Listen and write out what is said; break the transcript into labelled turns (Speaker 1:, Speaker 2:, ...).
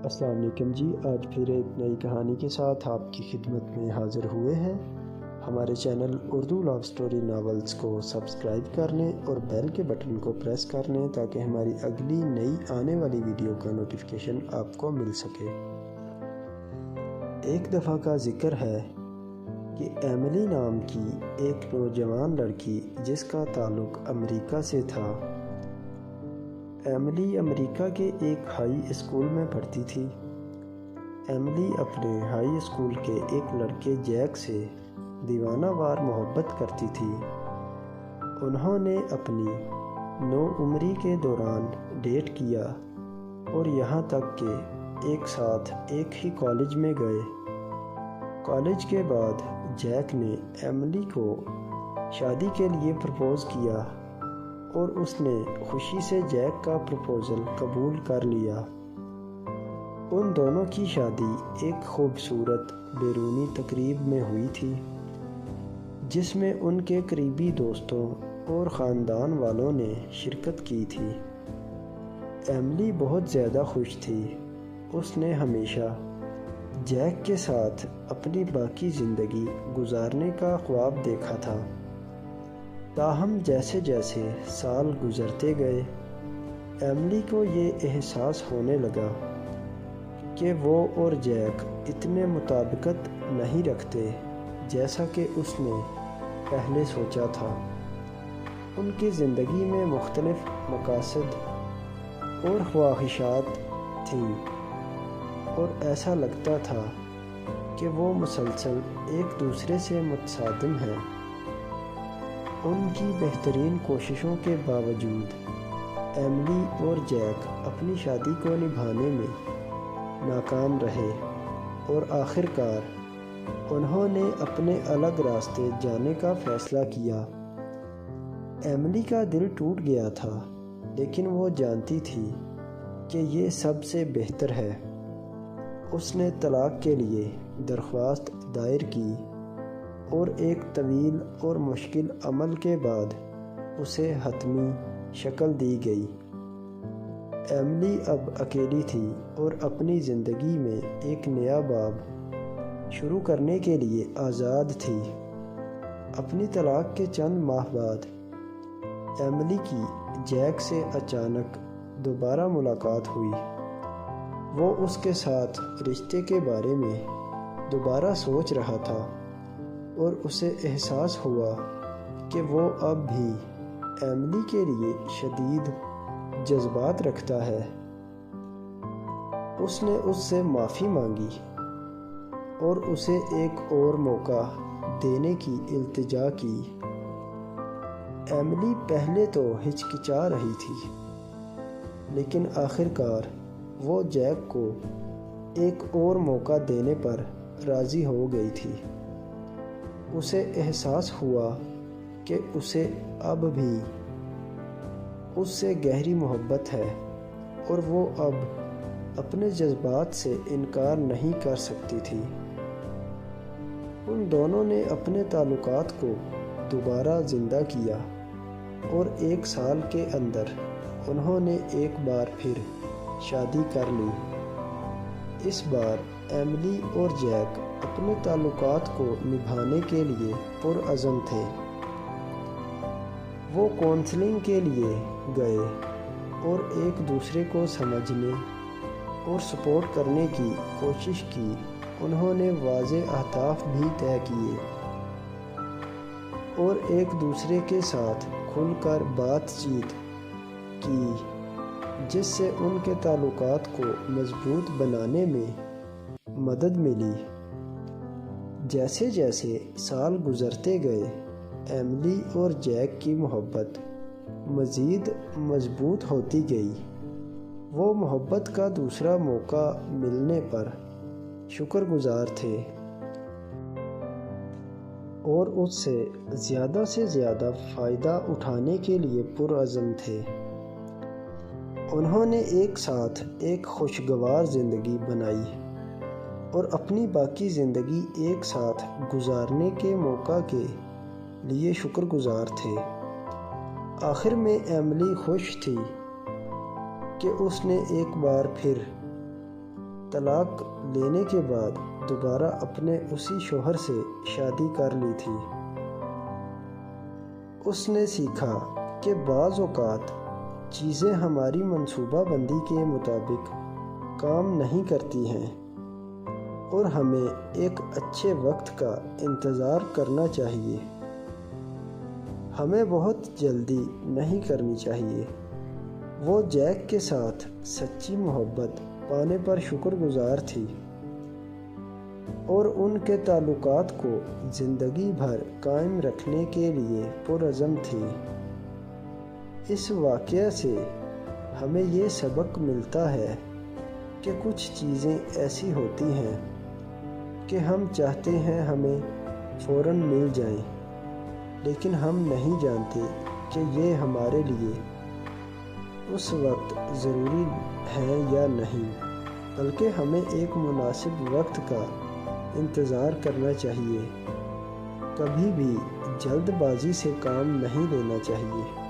Speaker 1: السلام علیکم جی، آج پھر ایک نئی کہانی کے ساتھ آپ کی خدمت میں حاضر ہوئے ہیں۔ ہمارے چینل اردو لو سٹوری ناولز کو سبسکرائب کر لیں اور بیل کے بٹن کو پریس کر لیں تاکہ ہماری اگلی نئی آنے والی ویڈیو کا نوٹیفیکیشن آپ کو مل سکے۔ ایک دفعہ کا ذکر ہے کہ ایملی نام کی ایک نوجوان لڑکی جس کا تعلق امریکہ سے تھا۔ ایملی امریکہ کے ایک ہائی اسکول میں پڑھتی تھی۔ ایملی اپنے ہائی اسکول کے ایک لڑکے جیک سے دیوانہ وار محبت کرتی تھی۔ انہوں نے اپنی نوعمری کے دوران ڈیٹ کیا اور یہاں تک کہ ایک ساتھ ایک ہی کالج میں گئے۔ کالج کے بعد جیک نے ایملی کو شادی کے لیے پرپوز کیا اور اس نے خوشی سے جیک کا پرپوزل قبول کر لیا۔ ان دونوں کی شادی ایک خوبصورت بیرونی تقریب میں ہوئی تھی جس میں ان کے قریبی دوستوں اور خاندان والوں نے شرکت کی تھی۔ ایملی بہت زیادہ خوش تھی۔ اس نے ہمیشہ جیک کے ساتھ اپنی باقی زندگی گزارنے کا خواب دیکھا تھا۔ تاہم جیسے جیسے سال گزرتے گئے، ایملی کو یہ احساس ہونے لگا کہ وہ اور جیک اتنے مطابقت نہیں رکھتے جیسا کہ اس نے پہلے سوچا تھا۔ ان کی زندگی میں مختلف مقاصد اور خواہشات تھیں اور ایسا لگتا تھا کہ وہ مسلسل ایک دوسرے سے متصادم ہیں۔ ان کی بہترین کوششوں کے باوجود ایملی اور جیک اپنی شادی کو نبھانے میں ناکام رہے اور آخر کار انہوں نے اپنے الگ راستے جانے کا فیصلہ کیا۔ ایملی کا دل ٹوٹ گیا تھا، لیکن وہ جانتی تھی کہ یہ سب سے بہتر ہے۔ اس نے طلاق کے لیے درخواست دائر کی اور ایک طویل اور مشکل عمل کے بعد اسے حتمی شکل دی گئی۔ ایملی اب اکیلی تھی اور اپنی زندگی میں ایک نیا باب شروع کرنے کے لیے آزاد تھی۔ اپنی طلاق کے چند ماہ بعد ایملی کی جیک سے اچانک دوبارہ ملاقات ہوئی۔ وہ اس کے ساتھ رشتے کے بارے میں دوبارہ سوچ رہا تھا اور اسے احساس ہوا کہ وہ اب بھی ایملی کے لیے شدید جذبات رکھتا ہے۔ اس نے اس سے معافی مانگی اور اسے ایک اور موقع دینے کی التجا کی۔ ایملی پہلے تو ہچکچا رہی تھی، لیکن آخر کار وہ جیک کو ایک اور موقع دینے پر راضی ہو گئی تھی۔ اسے احساس ہوا کہ اسے اب بھی اس سے گہری محبت ہے اور وہ اب اپنے جذبات سے انکار نہیں کر سکتی تھی۔ ان دونوں نے اپنے تعلقات کو دوبارہ زندہ کیا اور 1 سال کے اندر انہوں نے ایک بار پھر شادی کر لی۔ اس بار ایملی اور جیک اپنے تعلقات کو نبھانے کے لیے پرعزم تھے۔ وہ کونسلنگ کے لیے گئے اور ایک دوسرے کو سمجھنے اور سپورٹ کرنے کی کوشش کی۔ انہوں نے واضح اہداف بھی طے کیے اور ایک دوسرے کے ساتھ کھل کر بات چیت کی جس سے ان کے تعلقات کو مضبوط بنانے میں مدد ملی۔ جیسے جیسے سال گزرتے گئے، ایملی اور جیک کی محبت مزید مضبوط ہوتی گئی۔ وہ محبت کا دوسرا موقع ملنے پر شکر گزار تھے اور اس سے زیادہ فائدہ اٹھانے کے لیے پرعزم تھے۔ انہوں نے ایک ساتھ ایک خوشگوار زندگی بنائی اور اپنی باقی زندگی ایک ساتھ گزارنے کے موقع کے لیے شکر گزار تھے۔ آخر میں ایملی خوش تھی کہ اس نے ایک بار پھر طلاق لینے کے بعد دوبارہ اپنے اسی شوہر سے شادی کر لی تھی۔ اس نے سیکھا کہ بعض اوقات چیزیں ہماری منصوبہ بندی کے مطابق کام نہیں کرتی ہیں اور ہمیں ایک اچھے وقت کا انتظار کرنا چاہیے۔ ہمیں بہت جلدی نہیں کرنی چاہیے۔ وہ جیک کے ساتھ سچی محبت پانے پر شکر گزار تھی اور ان کے تعلقات کو زندگی بھر قائم رکھنے کے لیے پرعزم تھی۔ اس واقعہ سے ہمیں یہ سبق ملتا ہے کہ کچھ چیزیں ایسی ہوتی ہیں کہ ہم چاہتے ہیں ہمیں فوراً مل جائیں، لیکن ہم نہیں جانتے کہ یہ ہمارے لیے اس وقت ضروری ہے یا نہیں، بلکہ ہمیں ایک مناسب وقت کا انتظار کرنا چاہیے۔ کبھی بھی جلد بازی سے کام نہیں لینا چاہیے۔